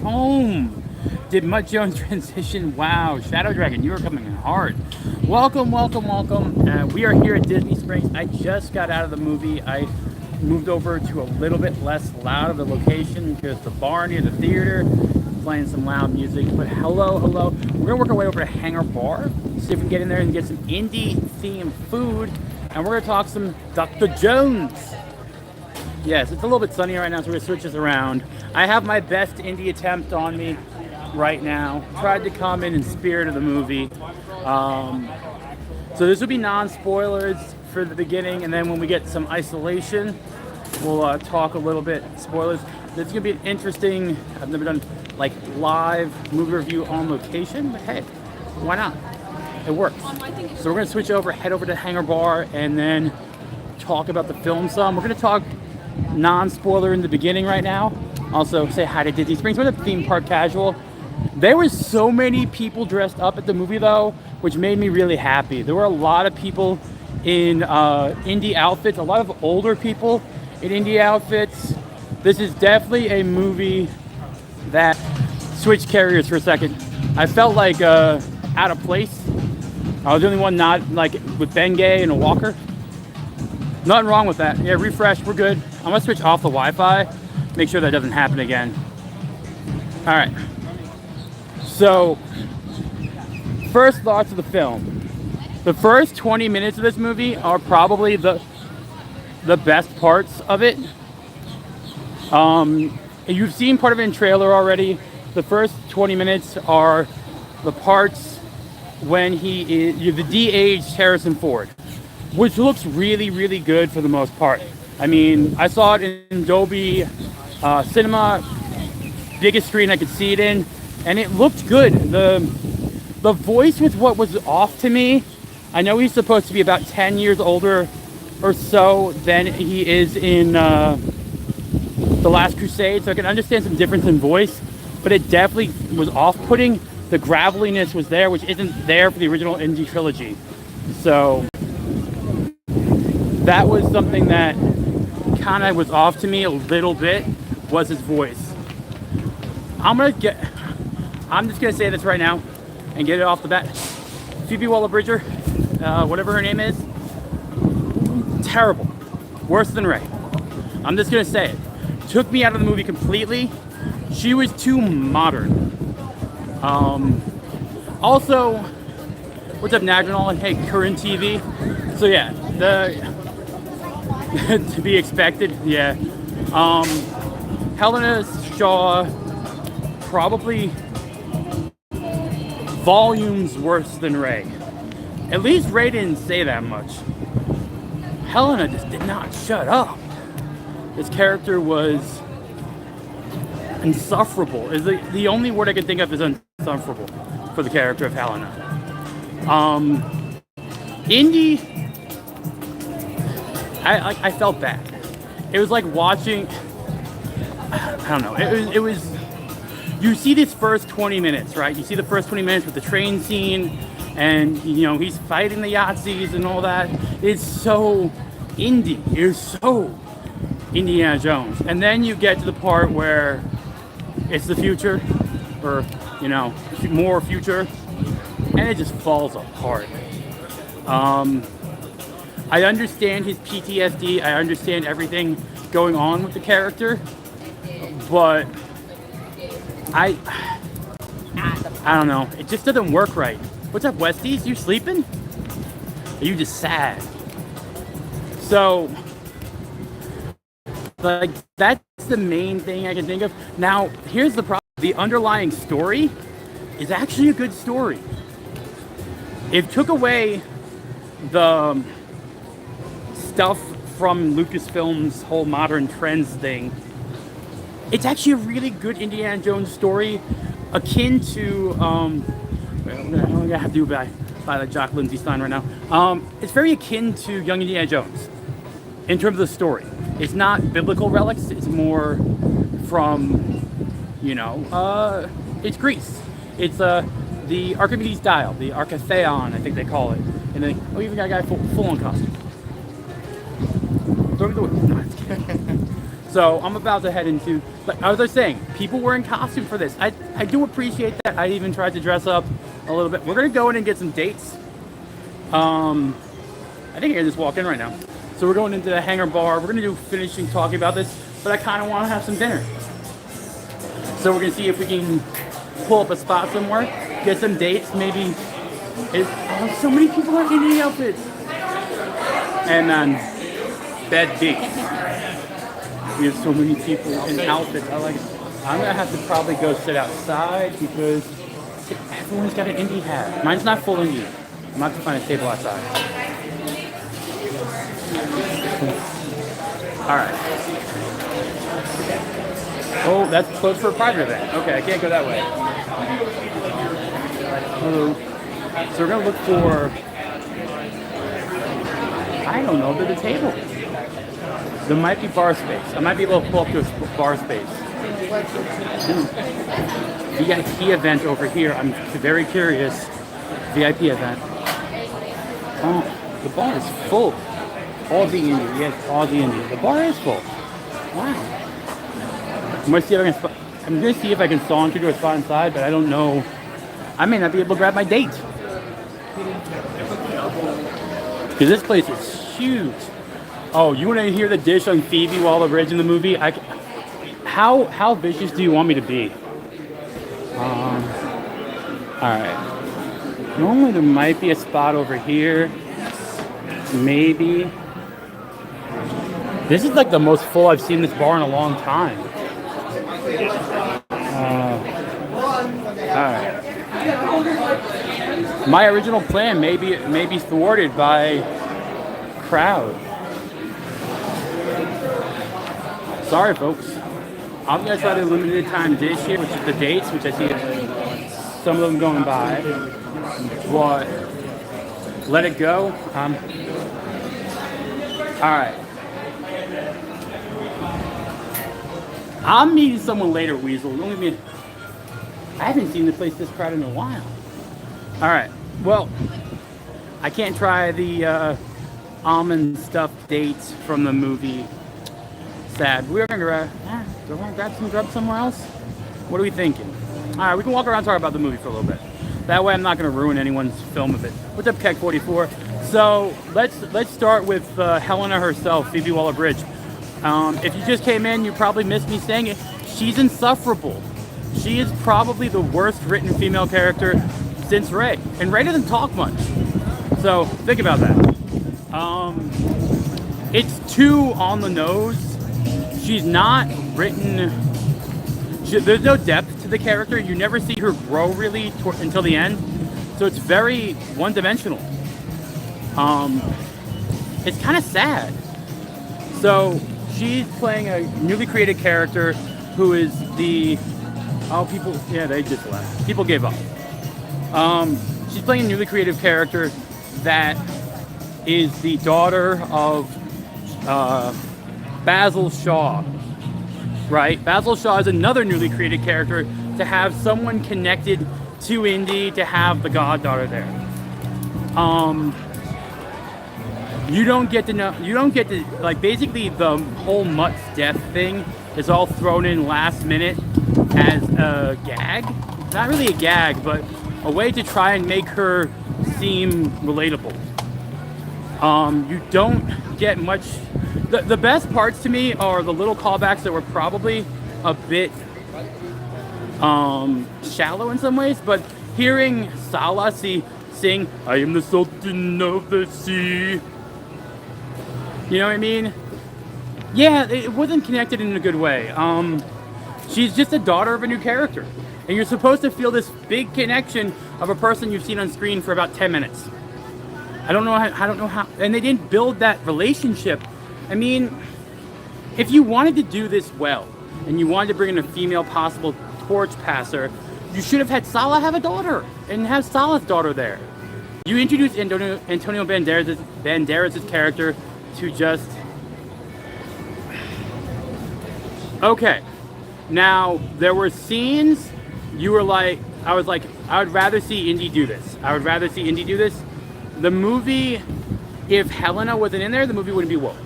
home. Did Mutt Jones transition? Wow, Shadow Dragon, you are coming in hard. Welcome, welcome, welcome. We are here at Disney Springs. I just got out of the movie. I moved over to a little bit less loud of the location because the bar near the theater playing some loud music. But hello, hello. We're gonna work our way over to Hangar Bar, see if we can get in there and get some indie themed food. And we're gonna talk some Dr. Jones. Yes, it's a little bit sunny right now, so we're gonna switch this around. I have my best indie attempt on me right now. Tried to come in spirit of the movie. So this will be non-spoilers for the beginning, and then when we get some isolation, we'll talk a little bit spoilers. This is gonna be an interesting, I've never done like live movie review on location, but hey, why not? It works. So we're gonna switch over, head over to Hangar Bar, and then talk about the film some. We're gonna talk non-spoiler in the beginning right now. Also say hi to Disney Springs. We're at the theme park casual. There were so many people dressed up at the movie though, which made me really happy. There were a lot of people in indie outfits, a lot of older people in indie outfits. This is definitely a movie that switch carriers for a second. I felt like out of place. I was the only one not like with Bengay and a walker. Nothing wrong with that. Yeah, refresh, we're good. I'm gonna switch off the Wi-Fi, make sure that doesn't happen again. All right. So, first thoughts of the film. The first 20 minutes of this movie are probably the best parts of it. You've seen part of it in trailer already. The first 20 minutes are the parts when you're the de-aged Harrison Ford, which looks really, really good for the most part. I mean, I saw it in Dolby Cinema, biggest screen I could see it in, and it looked good. The voice was what was off to me. I know he's supposed to be about 10 years older or so than he is in The Last Crusade, so I can understand some difference in voice, but it definitely was off-putting. The graveliness was there, which isn't there for the original indie trilogy. So that was something that kind of was off to me a little bit, was his voice. I'm just gonna say this right now and get it off the bat. Phoebe Waller-Bridger, whatever her name is, terrible, worse than Ray. I'm just gonna say it. Took me out of the movie completely. She was too modern. Also, what's up, Nagnal? Hey, current TV. So yeah, to be expected. Yeah. Helena Shaw, probably volumes worse than Ray. At least Ray didn't say that much. Helena just did not shut up. This character was insufferable. Is the only word I can think of is insufferable for the character of Helena. Indy, I felt bad. It was like watching, I don't know, it was, you see this first 20 minutes, right? You see the first 20 minutes with the train scene, and you know, he's fighting the Yahtzees and all that. It's so indie, it's so Indiana Jones. And then you get to the part where it's the future, or, you know, more future, and it just falls apart. I understand his PTSD, I understand everything going on with the character, but I don't know, it just doesn't work right. What's up, Westies? You sleeping? Are you just sad? So, like, that's the main thing I can think of. Now, here's the problem. The underlying story is actually a good story. It took away the stuff from Lucasfilm's whole modern trends thing. It's actually a really good Indiana Jones story, akin to, I'm gonna have to do by the Jock Lindsay Stein right now. It's very akin to Young Indiana Jones in terms of the story. It's not biblical relics, it's more from, you know, it's Greece. It's the Archimedes dial, the Archetheon, I think they call it. And then, oh, you even got a guy full on costume. Throw me the whip. No, So I'm about to head into, like I was saying, people were in costume for this. I do appreciate that. I even tried to dress up a little bit. We're gonna go in and get some dates. I think I can just walk in right now. So we're going into the Hangar Bar. We're gonna do finishing talking about this, but I kind of want to have some dinner. So we're gonna see if we can pull up a spot somewhere, get some dates. Maybe so many people are in the outfits. And then bed dates. We have so many people in outfits. I'm gonna have to probably go sit outside because everyone's got an indie hat. Mine's not full indie. I'm gonna have to find a table outside. Alright. Oh, that's closed for a private event. Okay, I can't go that way. So we're gonna look for, I don't know, there's a table. There might be bar space. I might be able to pull up to a bar space. VIP event over here. I'm very curious. VIP event. Oh, the bar is full. All the indie. Yes, all the indie. The bar is full. Wow. I'm gonna see if I can saunter to a spot inside, but I don't know. I may not be able to grab my date. Because this place is huge. Oh, you want to hear the dish on Phoebe Waller-Bridge in the movie? How vicious do you want me to be? All right. Normally there might be a spot over here. Maybe. This is like the most full I've seen this bar in a long time. All right. My original plan may be thwarted by crowd. Sorry, folks. I'm gonna try the limited time dish here, which is the dates, which I see some of them going by. But let it go. All right. I'm meeting someone later, Weasel. I haven't seen the place this crowded in a while. All right. Well, I can't try the almond stuffed dates from the movie. Sad. We're gonna do I want to grab some grub somewhere else? What are we thinking? All right, we can walk around and talk about the movie for a little bit. That way, I'm not gonna ruin anyone's film of it. What's up, Keck44? So let's start with Helena herself, Phoebe Waller-Bridge. If you just came in, you probably missed me saying it. She's insufferable. She is probably the worst written female character since Ray, and Ray doesn't talk much. So think about that. It's too on the nose. She's not written. There's no depth to the character. You never see her grow really until the end. So it's very one-dimensional. It's kind of sad. So she's playing a newly created character who is they just left. People gave up. She's playing a newly creative character that is the daughter of Basil Shaw, right? Basil Shaw is another newly created character to have someone connected to Indy, to have the goddaughter there. You don't get to, like, basically the whole Mutt's death thing is all thrown in last minute as a gag. Not really a gag, but a way to try and make her seem relatable. You don't get much. The best parts to me are the little callbacks that were probably a bit shallow in some ways, but hearing Sala sing, "I am the Sultan of the Sea." You know what I mean? Yeah, it wasn't connected in a good way. She's just a daughter of a new character. And you're supposed to feel this big connection of a person you've seen on screen for about 10 minutes. I don't know how, and they didn't build that relationship. I mean, if you wanted to do this well, and you wanted to bring in a female possible torch passer, you should have had Sala have a daughter, and have Sala's daughter there. You introduced Antonio Banderas' character to just... Okay. Now, there were scenes you were like, I was like, I would rather see Indy do this. I would rather see Indy do this. The movie, if Helena wasn't in there, the movie wouldn't be woke.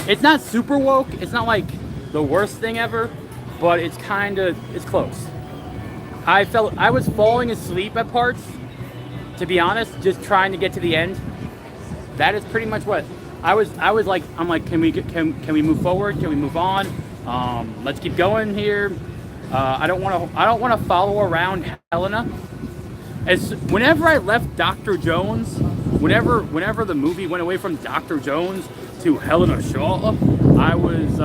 It's not super woke. It's not like the worst thing ever, but it's close. I was falling asleep at parts, to be honest, just trying to get to the end. That is pretty much what I was like. I'm like, can we move forward? Can we move on? Let's keep going here. I don't want to follow around Helena. Whenever I left Dr. Jones, whenever the movie went away from Dr. Jones to Helena Shaw, I was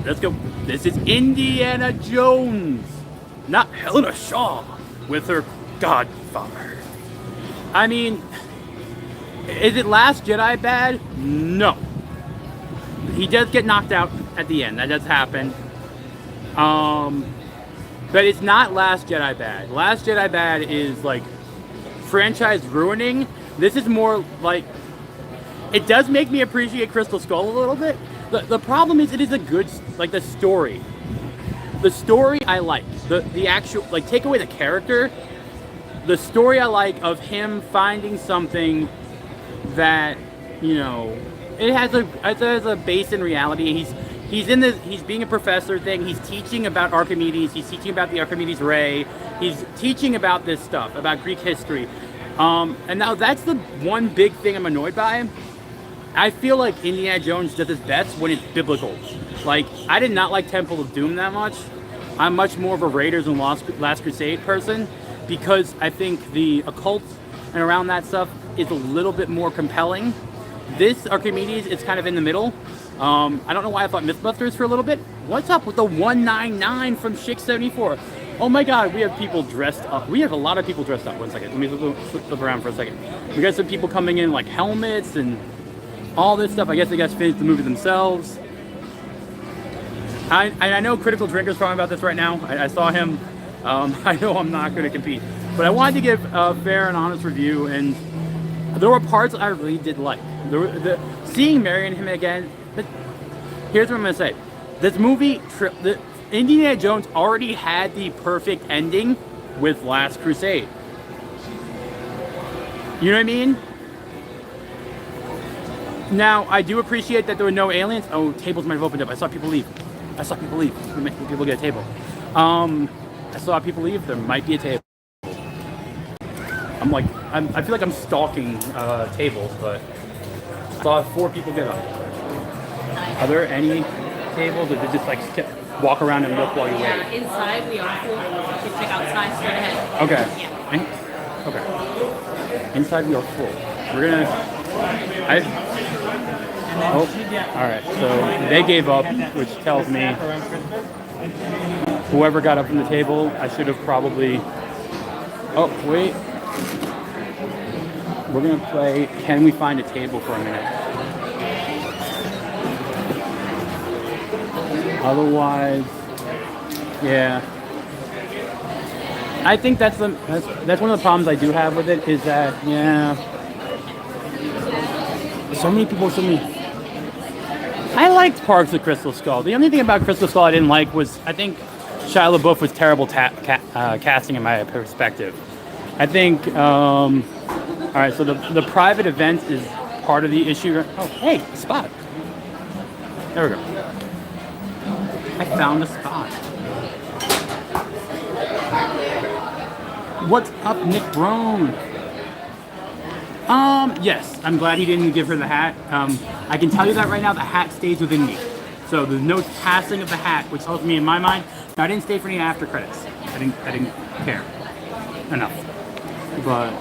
let's go. This is Indiana Jones, not Helena Shaw with her godfather. I mean, is it Last Jedi bad? No. He does get knocked out at the end. That does happen. But it's not Last Jedi bad. Last Jedi bad is like franchise ruining. This is more like, it does make me appreciate Crystal Skull a little bit. The problem is it is a good, like, the story. The story I like. The actual, like, take away the character. The story I like of him finding something that, you know, it has a base in reality. He's being a professor thing. He's teaching about Archimedes. He's teaching about the Archimedes ray. He's teaching about this stuff, about Greek history. And now that's the one big thing I'm annoyed by. I feel like Indiana Jones does his best when it's biblical. Like, I did not like Temple of Doom that much. I'm much more of a Raiders and Last Crusade person, because I think the occult and around that stuff is a little bit more compelling. This Archimedes is kind of in the middle. I don't know why I thought Mythbusters for a little bit. What's up with the 199 from Chick 74? Oh my God, we have people dressed up. We have a lot of people dressed up. One second, let me flip around for a second. We got some people coming in like helmets and all this stuff. I guess they guys finished the movie themselves. I know Critical Drinker's talking about this right now. I saw him. I know I'm not going to compete, but I wanted to give a fair and honest review, and there were parts I really did like. Seeing Mary and him again. But here's what I'm going to say. This movie, Indiana Jones already had the perfect ending with Last Crusade. You know what I mean? Now, I do appreciate that there were no aliens. Oh, tables might have opened up. I saw people leave. People get a table. I saw people leave. There might be a table. I feel like I'm stalking tables, but I saw 4 people get up. Are there any tables, or did they just like walk around and look while you wait? Inside we are full. You can check outside straight ahead. Okay. Yeah. Okay. Inside we are full. We're gonna. Oh, all right. So they gave up, which tells me whoever got up from the table, I should have probably. Oh wait. We're gonna play Can We Find a Table for a minute. Otherwise, yeah. I think that's one of the problems I do have with it, is that, yeah, so many people, I liked Parks of Crystal Skull. The only thing about Crystal Skull I didn't like was, I think Shia LaBeouf was terrible casting in my perspective. I think, all right, so the private event is part of the issue. Oh, hey, spot. There we go. I found a spot. What's up, Nick Brown? Yes, I'm glad he didn't give her the hat. I can tell you that right now, the hat stays within me. So there's no passing of the hat, which tells me in my mind, no, I didn't stay for any after credits. I didn't care enough. But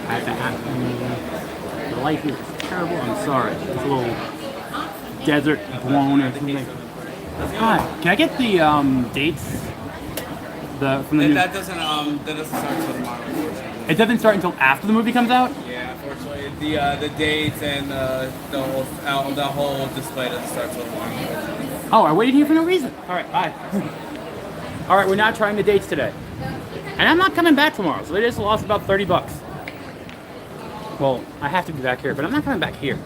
I had to have, the light here is terrible. I'm sorry. It's a little desert blown or something. Hi, can I get the dates? From the that doesn't start until tomorrow, unfortunately. It doesn't start until after the movie comes out? Yeah, unfortunately. The dates and the whole display doesn't start until tomorrow. Oh, I waited here for no reason. All right, bye. All right, we're not trying the dates today. And I'm not coming back tomorrow, so they just lost about $30. Well, I have to be back here, but I'm not coming back here.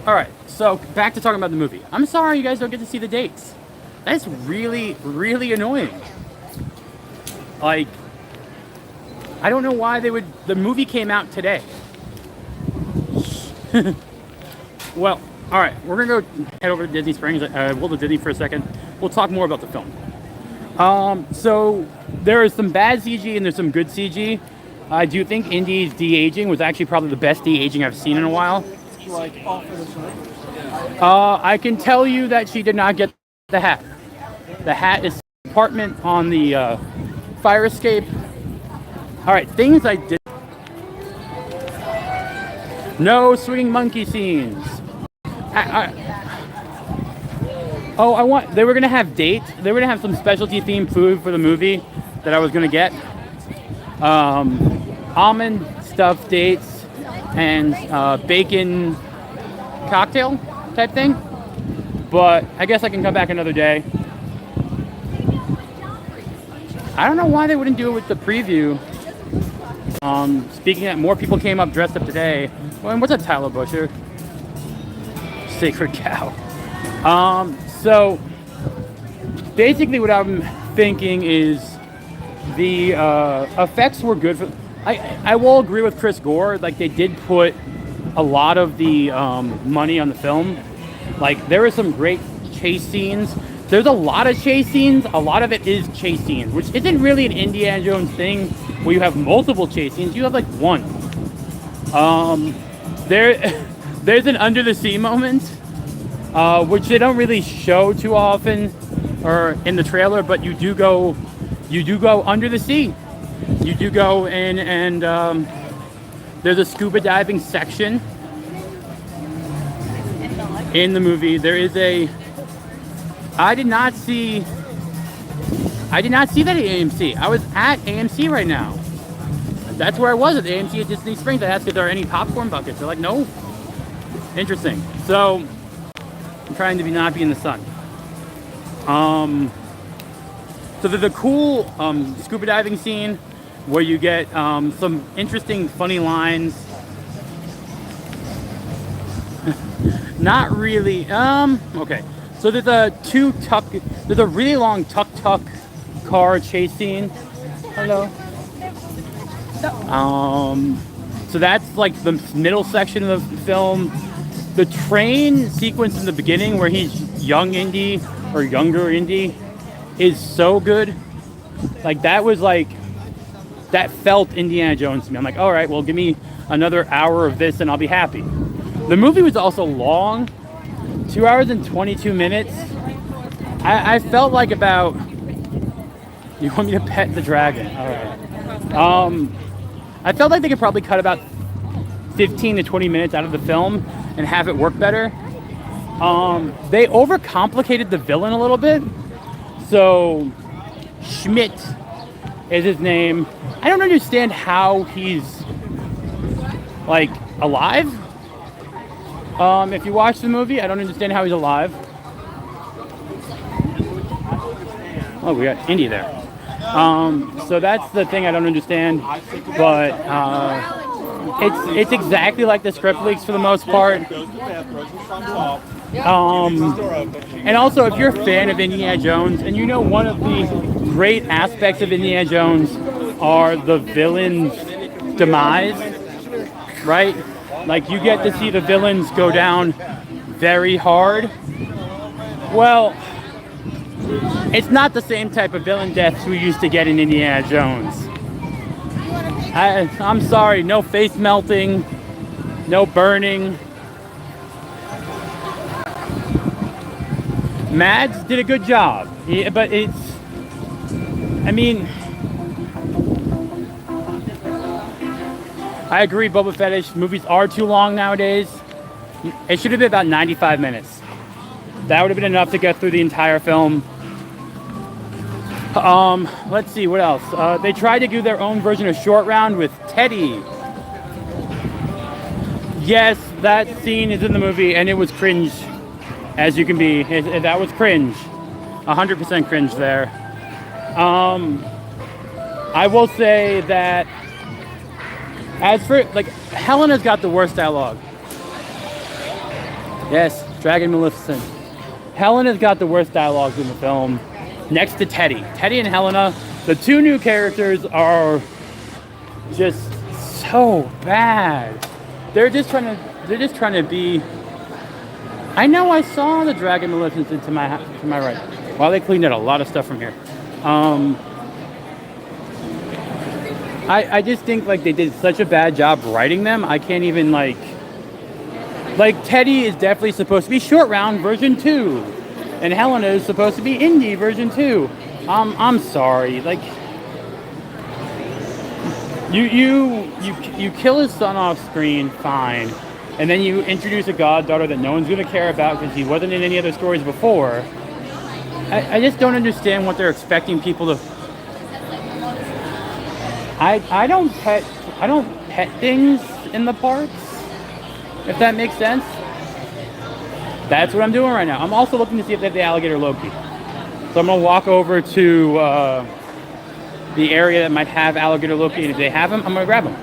All right, so back to talking about the movie. I'm sorry you guys don't get to see the dates. That's really, really annoying. Like, I don't know why they would. The movie came out today. Well, all right, we're gonna go head over to Disney Springs. We'll go to Disney for a second. We'll talk more about the film. So there is some bad CG and there's some good CG. I do think Indy's de-aging was actually probably the best de-aging I've seen in a while. I can tell you that she did not get the hat. The hat is compartment on the fire escape. All right, things I did. No swinging monkey scenes. They were gonna have dates. They were gonna have some specialty themed food for the movie that I was gonna get. Almond stuffed dates and bacon cocktail type thing. But I guess I can come back another day. I don't know why they wouldn't do it with the preview. Speaking of, more people came up dressed up today. Well, what's a Tyler Busher? Sacred cow. So basically what I'm thinking is the effects were good for. I will agree with Chris Gore. Like they did put a lot of the money on the film. Like there were some great chase scenes. There's a lot of chase scenes. A lot of it is chase scenes, which isn't really an Indiana Jones thing where you have multiple chase scenes. You have like one. There's an under the sea moment, which they don't really show too often, or in the trailer. But you do go under the sea. You do go in, and there's a scuba diving section in the movie. There is a. I did not see that at AMC. I was at AMC right now. That's where I was at AMC at Disney Springs. I asked if there are any popcorn buckets. They're like, no. Interesting. So I'm trying to not be in the sun. So there's a cool scuba diving scene where you get some interesting, funny lines. Not really. Okay. So there's a really long tuk-tuk car chase scene. Hello. So that's like the middle section of the film. The train sequence in the beginning where he's young Indy or younger Indy is so good. Like that felt Indiana Jones to me. I'm like, all right, well, give me another hour of this and I'll be happy. The movie was also long. 2 hours and 22 minutes. I felt like about. You want me to pet the dragon? All right. I felt like they could probably cut about 15 to 20 minutes out of the film and have it work better. They overcomplicated the villain a little bit. So Schmidt is his name. I don't understand how he's like alive. If you watch the movie, I don't understand how he's alive. Oh, we got Indy there. So that's the thing I don't understand. But it's exactly like the script leaks for the most part. And also, if you're a fan of Indiana Jones, and you know one of the great aspects of Indiana Jones are the villain's demise, right? Like you get to see the villains go down very hard. Well, it's not the same type of villain deaths we used to get in Indiana Jones. I'm sorry, no face melting, no burning. Mads did a good job, but I mean, I agree, Boba Fettish movies are too long nowadays. It should have been about 95 minutes. That would have been enough to get through the entire film. Let's see, what else? They tried to do their own version of Short Round with Teddy. Yes, that scene is in the movie, and it was cringe, as you can be. That was cringe. 100% cringe there. I will say that as for, like, Helena's got the worst dialogue. Yes, Dragon Maleficent. Helena's got the worst dialogue in the film, next to Teddy. Teddy and Helena, the two new characters, are just so bad. They're just trying to they're just trying to be. I know I saw the Dragon Maleficent to my right. Wow, they cleaned out a lot of stuff from here. I just think like they did such a bad job writing them. I can't even like Teddy is definitely supposed to be short round version 2, and Helena is supposed to be indie version 2. I'm sorry, like you kill his son off screen, fine, and then you introduce a goddaughter that no one's gonna care about because he wasn't in any other stories before. I just don't understand what they're expecting people to. I don't pet things in the parks, if that makes sense. That's what I'm doing right now. I'm also looking to see if they have the alligator Loki. So I'm gonna walk over to the area that might have alligator Loki, and if they have them, I'm gonna grab them.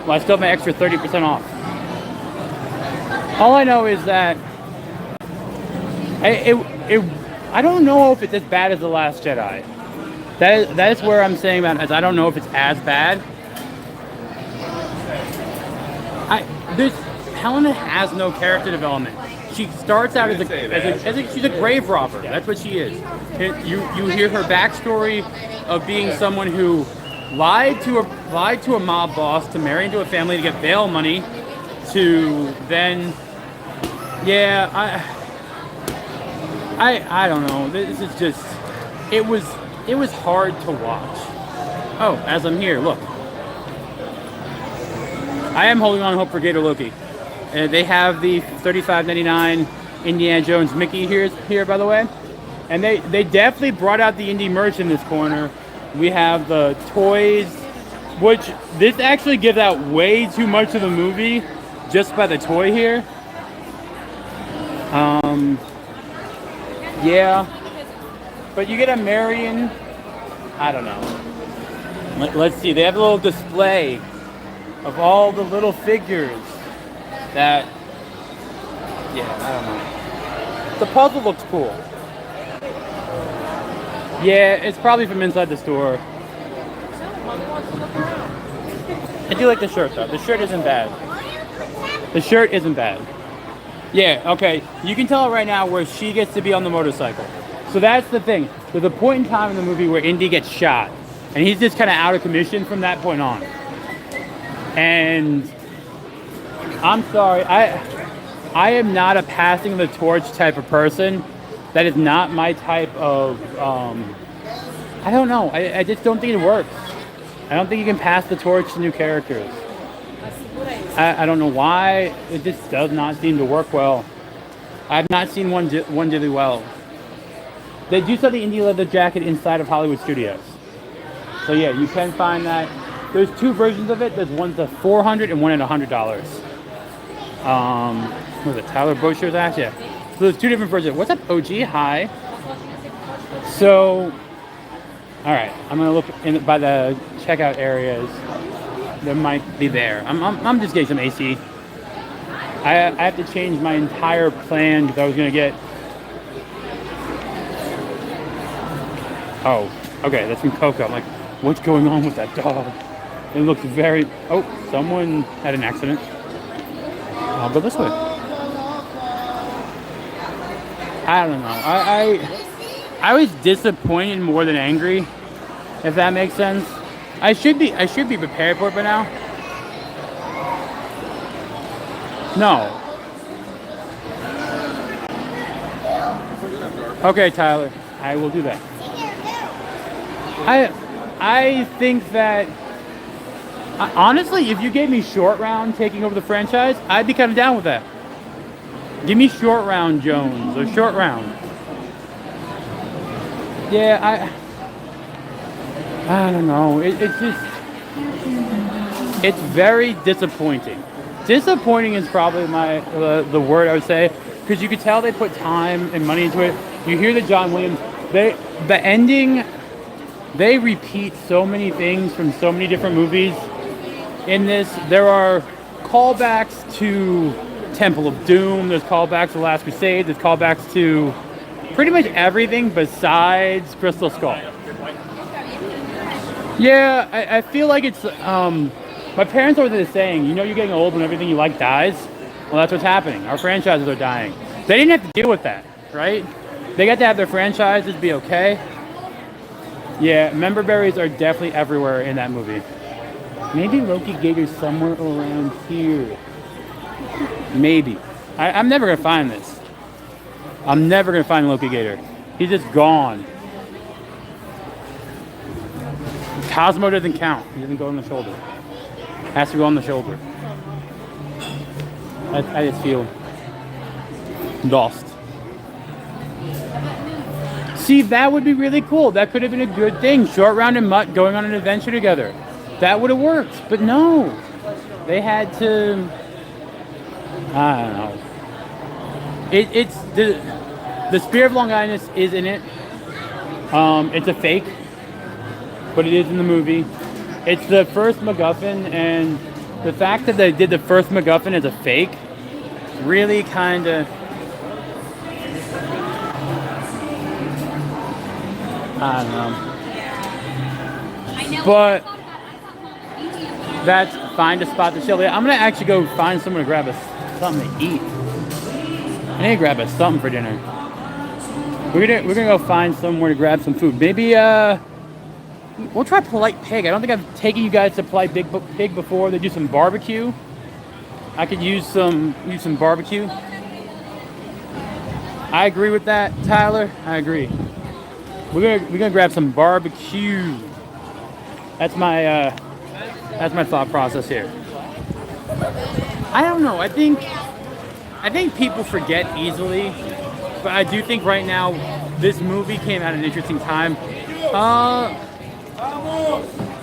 Well, I still have my extra 30% off. All I know is that I don't know if it's as bad as The Last Jedi. That is where I'm saying that, as I don't know if it's as bad. Helena has no character development. She starts out she's a grave robber. That's what she is. You hear her backstory of being someone who lied to a mob boss to marry into a family to get bail money, to then I don't know. This is just it was hard to watch. Oh, as I'm here, look. I am holding on hope for Gator Loki. They have the $35.99 Indiana Jones Mickey here, by the way. And they definitely brought out the indie merch in this corner. We have the toys, which this actually gives out way too much of the movie just by the toy here. Yeah. But you get a Marion, I don't know. Let's see, they have a little display of all the little figures that, I don't know. The puzzle looks cool. Yeah, it's probably from inside the store. I do like the shirt though. The shirt isn't bad. The shirt isn't bad. Yeah, okay. You can tell right now where she gets to be on the motorcycle. So that's the thing. There's a point in time in the movie where Indy gets shot. And he's just kind of out of commission from that point on. And I'm sorry, I am not a passing the torch type of person. That is not my type of, I don't know. I just don't think it works. I don't think you can pass the torch to new characters. I don't know why. It just does not seem to work well. I've not seen one do well. They do sell the indie leather jacket inside of Hollywood Studios. So yeah, you can find that. There's two versions of it. There's one at $400 and one at $100. What was it, Tyler Bosher's ass? Yeah. So there's two different versions. What's up, OG? Hi. So, all right. I'm gonna look by the checkout areas. There might be there. I'm just getting some AC. I have to change my entire plan because I was gonna get. Oh, okay. That's from Coco. I'm like, what's going on with that dog? It looks very. Oh, someone had an accident. I'll go this way. I don't know. I was disappointed more than angry, if that makes sense. I should be prepared for it by now. No. Okay, Tyler. I will do that. I think that honestly, if you gave me Short Round taking over the franchise, I'd be kind of down with that. Give me Short Round Jones or Short Round. Yeah, I don't know. It's just, it's very disappointing. Disappointing is probably the word I would say, because you could tell they put time and money into it. You hear the John Williams, the ending, they repeat so many things from so many different movies. In this, there are callbacks to Temple of Doom, there's callbacks to Last Crusade, there's callbacks to pretty much everything besides Crystal Skull. Yeah, I feel like it's, my parents always saying, you know you're getting old when everything you like dies? Well, that's what's happening. Our franchises are dying. They didn't have to deal with that, right? They got to have their franchises be okay. Yeah, member berries are definitely everywhere in that movie. Maybe Loki Gator's somewhere around here. Maybe. I'm never going to find this. I'm never going to find Loki Gator. He's just gone. Cosmo doesn't count. He doesn't go on the shoulder. Has to go on the shoulder. I just feel lost. See, that would be really cool. That could have been a good thing. Short Round and Mutt going on an adventure together. That would have worked. But no. They had to... I don't know. It's the Spear of Long Island is in it. It's a fake, but it is in the movie. It's the first MacGuffin, and the fact that they did the first MacGuffin as a fake really kind of... I don't know. But that's find a spot to chill. I'm gonna actually go find someone to grab us something to eat. I need to grab us something for dinner. We're gonna go find somewhere to grab some food. Maybe we'll try Polite Pig. I don't think I've taken you guys to Polite Pig before. They do some barbecue. I could use some barbecue. I agree with that, Tyler. I agree. We're gonna grab some barbecue. That's my thought process here. I don't know. I think people forget easily, but I do think right now this movie came at an interesting time.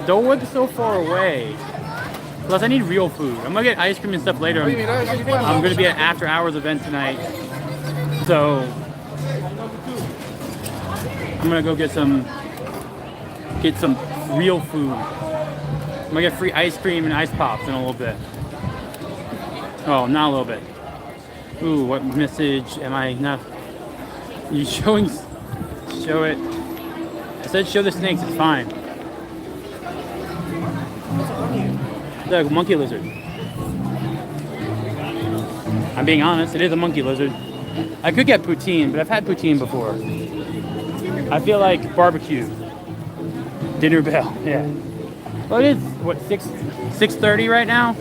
Don't look so far away. Plus, I need real food. I'm gonna get ice cream and stuff later. I'm gonna be at an after hours event tonight, so I'm gonna go get some real food. I'm gonna get free ice cream and ice pops in a little bit. Oh, not a little bit. Ooh, what message am I not? You showing? Show it. I said show the snakes. It's fine. The monkey lizard. I'm being honest. It is a monkey lizard. I could get poutine, but I've had poutine before. I feel like barbecue. Dinner bell. Yeah. Well, it is what 6:30 right now.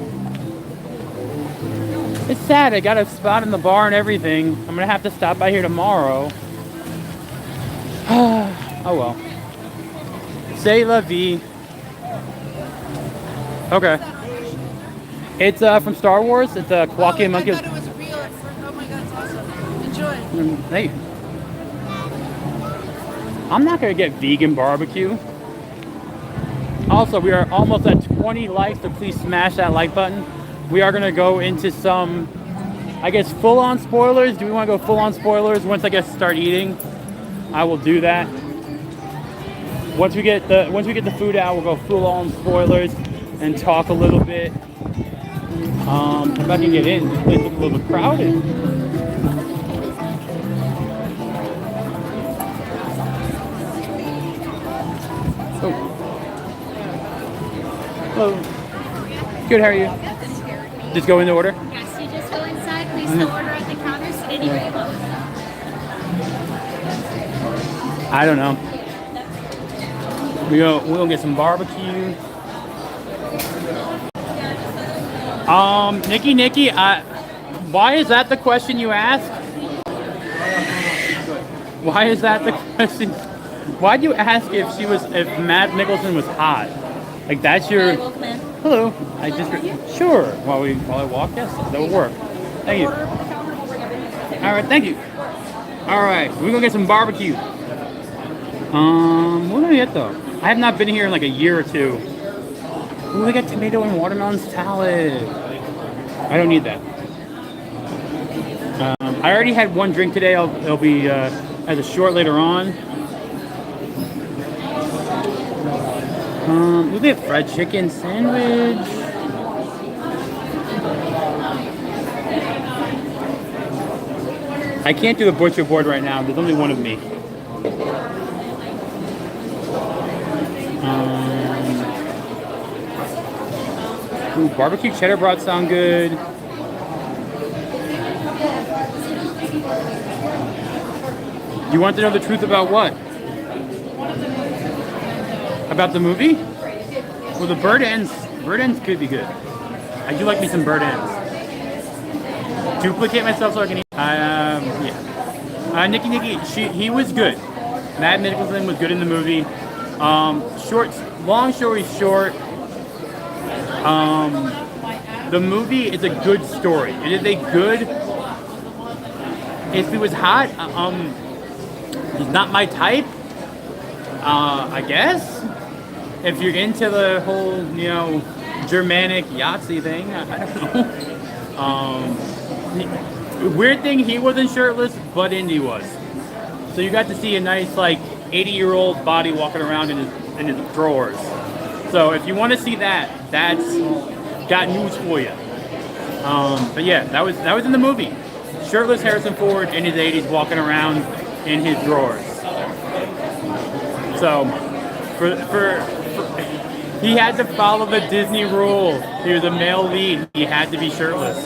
It's sad. I got a spot in the bar and everything. I'm gonna have to stop by here tomorrow. Oh well. C'est la vie. Okay. It's from Star Wars. It's a Quacky and Monkey. I thought it was real at first. Oh my god, it's awesome. Enjoy. Hey. I'm not gonna get vegan barbecue. Also, we are almost at 20 likes, so please smash that like button. We are gonna go into some, I guess, full-on spoilers. Do we want to go full-on spoilers once I guess start eating? I will do that. Once we get the food out, we'll go full-on spoilers and talk a little bit. If I can get in, this place looks a little bit crowded. Oh. Hello. Good, how are you? Just go into order? Yes, you just go inside, place the order at the counter, sit anywhere you want. I don't know. We'll get some barbecue. Nikki, why is that the question you asked? Why is that the question? Why'd you ask if Matt Nicholson was hot? Like that's your... Hello. I just... Sure. While I walk, yes, that will work. Thank you. All right, thank you. All right, we're gonna get some barbecue. What do we get though? I have not been here in like a year or two. Ooh, we got tomato and watermelon salad. I don't need that. I already had one drink today. It'll be as a short later on. We have fried chicken sandwich. I can't do the butcher board right now. There's only one of me. Ooh, barbecue cheddar brats sound good. You want to know the truth about what? About the movie? Well, the bird ends could be good. I do like me some bird ends. Duplicate myself so I can eat. Yeah. Nikki, he was good. Matt Nicholson was good in the movie. Long story short, the movie is a good story. It is a good. If he was hot, he's not my type. I guess. If you're into the whole, Germanic Yahtzee thing, I don't know. Weird thing, he wasn't shirtless, but Indy was. So you got to see a nice, 80-year-old body walking around in his drawers. So if you want to see that, that's got news for you. But yeah, that was in the movie. Shirtless Harrison Ford in his 80s walking around in his drawers. So for he had to follow the Disney rule. He was a male lead. He had to be shirtless.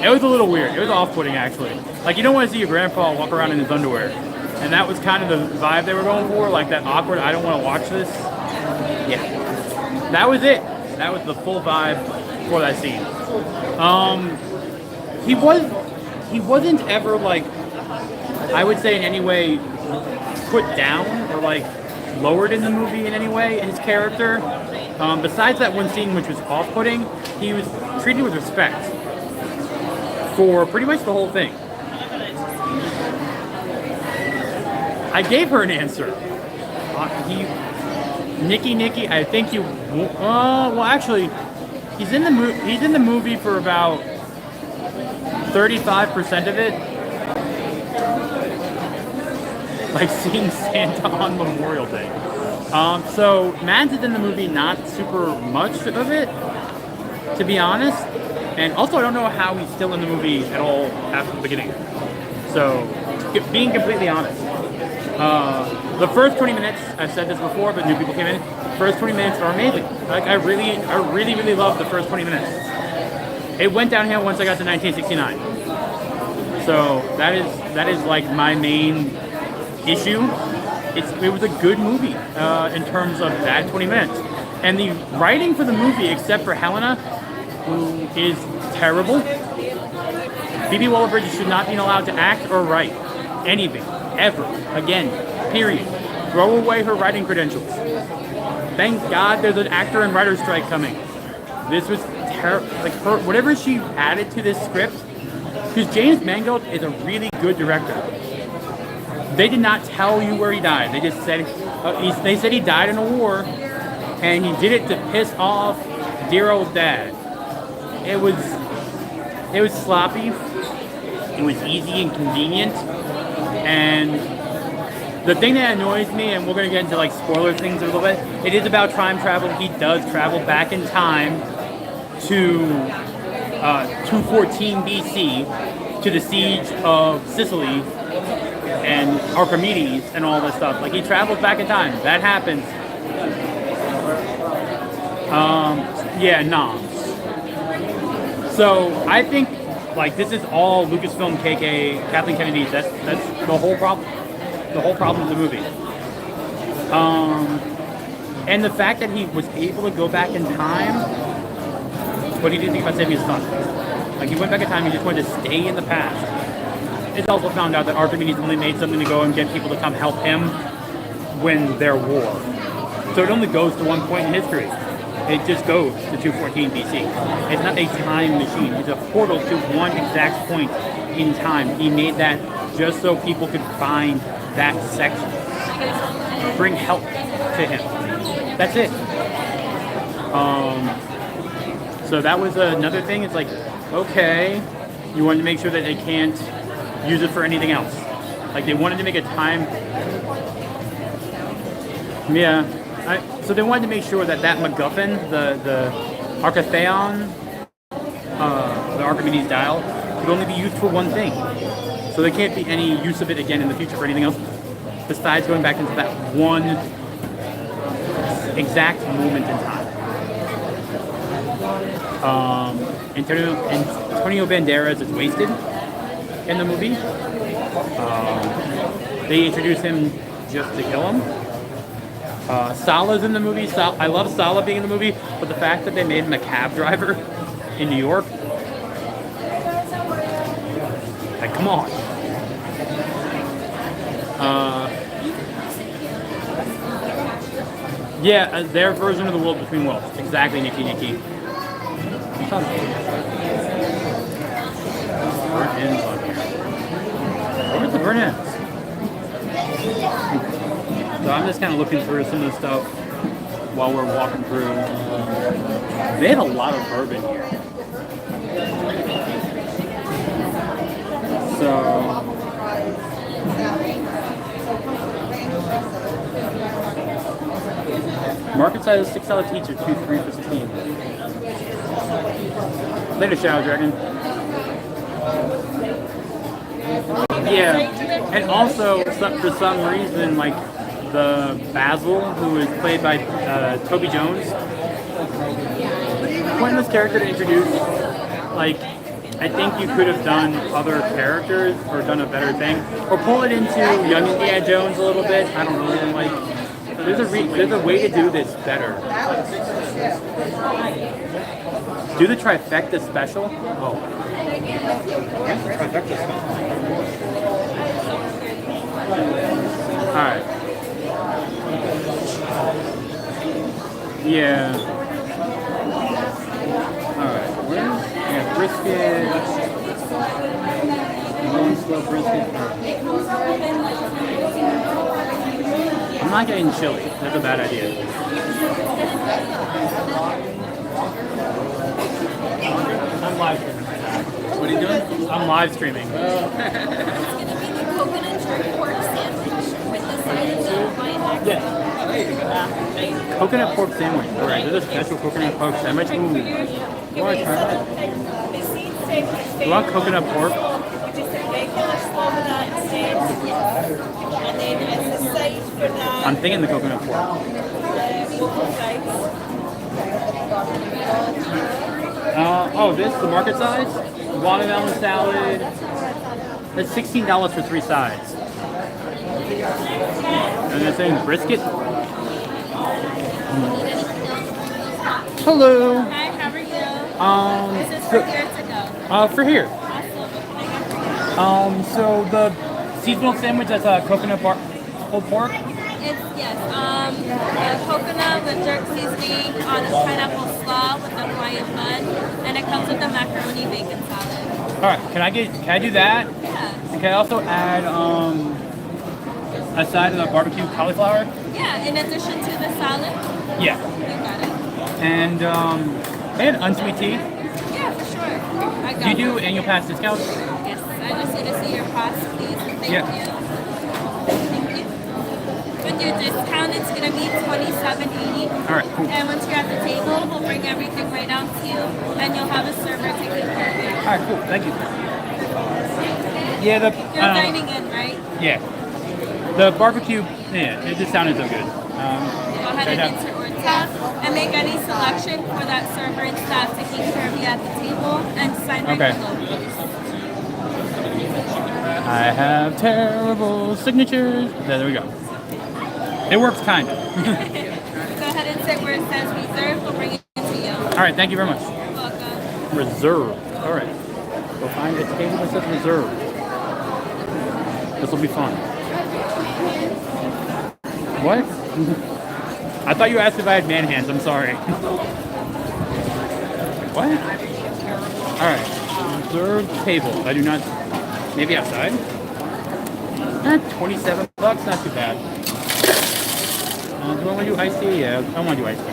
It was a little weird. It was off-putting, actually. You don't want to see your grandpa walk around in his underwear. And that was kind of the vibe they were going for, that awkward, I don't want to watch this. Yeah. That was it. That was the full vibe for that scene. He wasn't ever, I would say in any way put down or, lowered in the movie in any way, his character. Besides that one scene which was off-putting, he was treated with respect for pretty much the whole thing. I gave her an answer. Nikki, I think you. Actually, he's in the movie for about 35% of it. Seeing Santa on Memorial Day. So Mads is in the movie, not super much of it, to be honest. And also, I don't know how he's still in the movie at all after the beginning. So, being completely honest. The first 20 minutes, I've said this before, but new people came in. First 20 minutes are amazing. I really love the first 20 minutes. It went downhill once I got to 1969. So that is my main issue. It was a good movie in terms of that 20 minutes. And the writing for the movie, except for Helena, who is terrible. Phoebe Waller-Bridge should not be allowed to act or write anything, ever, again, period. Throw away her writing credentials. Thank God there's an actor and writer strike coming. This was terrible. Whatever she added to this script, because James Mangold is a really good director. They did not tell you where he died. They just said they said he died in a war, and he did it to piss off dear old dad. It was sloppy. It was easy and convenient. And the thing that annoys me, and we're going to get into spoiler things a little bit, it is about time travel. He does travel back in time to 214 BC to the siege of Sicily and Archimedes and all this stuff. He travels back in time. That happens. Noms. So I think this is all Lucasfilm, KK, Kathleen Kennedy. That's the whole problem. The whole problem with the movie. And the fact that he was able to go back in time, but he didn't think about saving his son. He went back in time. He just wanted to stay in the past. It's also found out that Archimedes only made something to go and get people to come help him win their war. So it only goes to one point in history. It just goes to 214 BC. It's not a time machine. It's a portal to one exact point in time. He made that just so people could find that section. Bring help to him. That's it. So that was another thing. It's okay, you wanted to make sure that they can't use it for anything else. They wanted to make a time. Yeah. So they wanted to make sure that MacGuffin, the Archetheon, the Archimedes dial, could only be used for one thing. So there can't be any use of it again in the future for anything else besides going back into that one exact moment in time. Antonio Banderas is wasted in the movie. they introduce him just to kill him. Salah's in the movie. I love Salah being in the movie, but the fact that they made him a cab driver in New York, like, come on. Yeah, their version of the world between worlds. Exactly, Nikki. Burnt ends on here. Where's the burnt ends? So I'm just kind of looking through some of the stuff while we're walking through. They have a lot of bourbon here. So market size $6 each or 2, 3 for 16. Later, Shadow Dragon. Yeah, and also for some reason, like the Basil, who is played by Toby Jones, pointless character to introduce. Like, I think you could have done other characters or done a better thing, or pull it into Young Indiana Jones a little bit. I don't know. Like, there's a way to do this better. Do the trifecta special. Oh, trifecta special. All right. Yeah. Alright, yeah, brisket. Long slow brisket. I'm not getting chili. That's a bad idea. I'm live streaming right now. What are you doing? I'm live streaming. It's gonna be the coconut jerk pork sandwich with the side of the Hawaiian mac. Yeah. Coconut pork sandwich. Alright, there's a special coconut pork sandwich. Ooh. You want to try that? You want coconut pork? I'm thinking the coconut pork. The market size? Watermelon salad. That's $16 for 3 sides. And they're saying brisket? Hello. Hi, how are you? Is this so, for here to go? for here. Awesome. So the seasonal sandwich, that's a coconut pulled pork? It's, yes, coconut with jerk seasoning on a pineapple slaw with the Hawaiian bun, and it comes with the macaroni bacon salad. Alright, can I do that? Yeah. And can I also add a side of the barbecue cauliflower? Yeah, in addition to the salad. Yeah. You got it. And unsweet tea? Yeah, for sure. I got Do you do it. annual pass discounts? Yes, I just need to see your pass, please. Thank you. Thank you. With your discount, it's going to be $27.80. Alright, cool. And once you're at the table, we'll bring everything right out to you, and you'll have a server taking care of it. Alright, cool. Thank you. Yeah, You're dining in, right? Yeah. The barbecue, yeah, it just sounded so good. Go ahead and enter your order and make any selection for that server and staff taking care of you at the table, and sign right below. I have terrible signatures. There we go. It works, kind of. Go ahead and sit where it says reserve. We'll bring it to you. All right, thank you very much. You're welcome. Reserved. All right. We'll find a table that says reserved. This will be fun. What? I thought you asked if I had man hands. I'm sorry. What? All right. Reserved table. I do not. Maybe outside. $27. Not too bad. Do I want to do iced tea? Yeah, I want to do iced tea.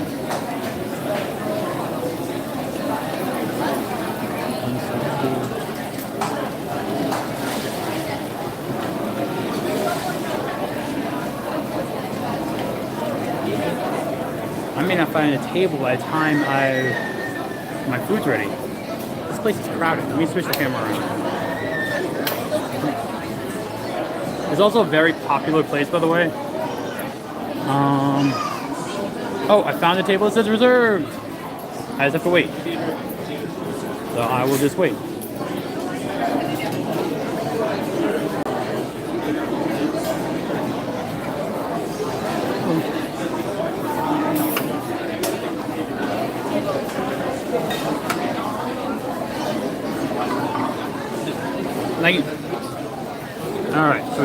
I may not find a table by the time my food's ready. This place is crowded. Let me switch the camera around. It's also a very popular place, by the way. Oh, I found a table that says reserved. I just have to wait. So I will just wait.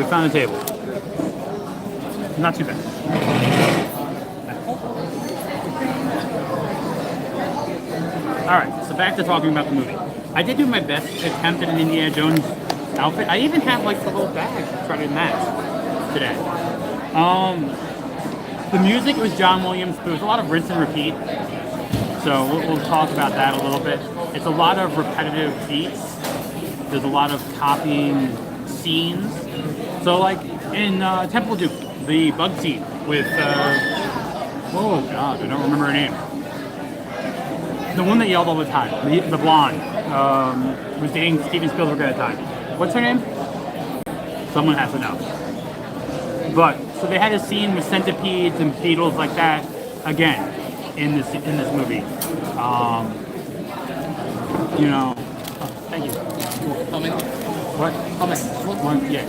found a table. Not too bad. Alright, so back to talking about the movie. I did do my best attempt at an Indiana Jones outfit. I even have like the whole bag to try to match today. The music was John Williams, but it was a lot of rinse and repeat. So we'll talk about that a little bit. It's a lot of repetitive beats. There's a lot of copying scenes. So like in Temple of Doom, the bug scene with, oh god, I don't remember her name. The one that yelled all the time, the blonde, was dating Steven Spielberg at the time. What's her name? Someone has to know. But, so they had a scene with centipedes and beetles like that, again, in this movie. You know, oh, thank you. Come in. What? Come in. One, yeah.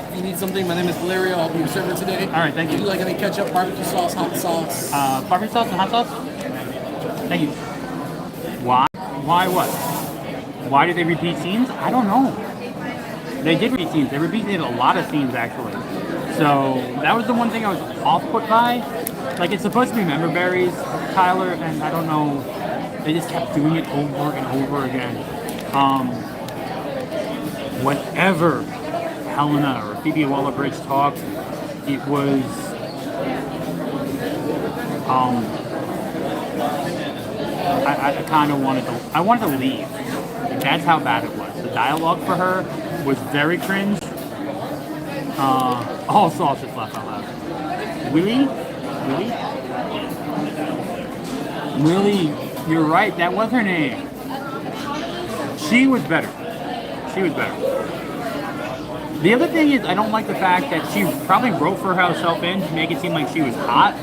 If you need something, my name is Valerio. I'll be your server today. All right, thank you. Would you like any ketchup, barbecue sauce, hot sauce? Barbecue sauce and hot sauce? Thank you. Why? Why what? Why did they repeat scenes? I don't know. They did repeat scenes. They repeated a lot of scenes, actually. So that was the one thing I was off-put by. Like, it's supposed to be member berries, Tyler, and I don't know. They just kept doing it over and over again. Whenever Helena or Phoebe Waller-Bridge talked, it was I kind of wanted to leave. That's how bad it was. The dialogue for her was very cringe. All sauce just laughed out loud. Willie, you're right. That was her name. She was better. The other thing is, I don't like the fact that she probably wrote for herself in to make it seem like she was hot.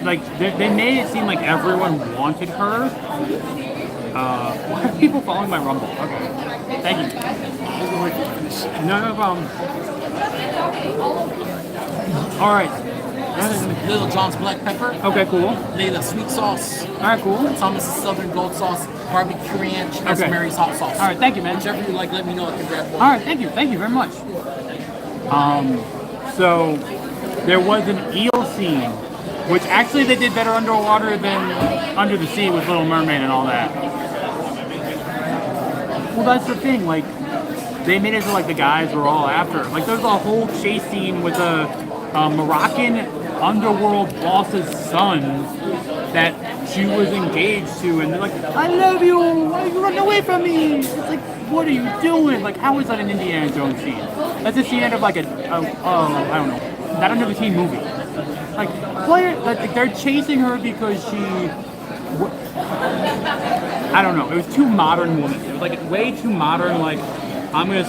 They made it seem like everyone wanted her. Why are people following my rumble? Okay. Thank you. No problem. Alright. Little John's black pepper. Okay, cool. Layla sweet sauce. Alright, cool. Thomas's southern gold sauce. Barbecue ranch. And Mary's hot sauce. Alright, thank you, man. Whichever you like, let me know. I can grab one. Alright, thank you very much. So there was an eel scene, which actually they did better underwater than under the sea with Little Mermaid and all that. Well, that's the thing, like, they made it so like the guys were all after. Like, there's a whole chase scene with a Moroccan underworld boss's son that she was engaged to, and they're like, I love you, why are you running away from me? It's like, what are you doing? Like, how is that an Indiana Jones scene? That's a scene out of like I don't know, that under the teen movie. Like, they're chasing her because I don't know, it was too modern woman. It was like way too modern, like, I'm gonna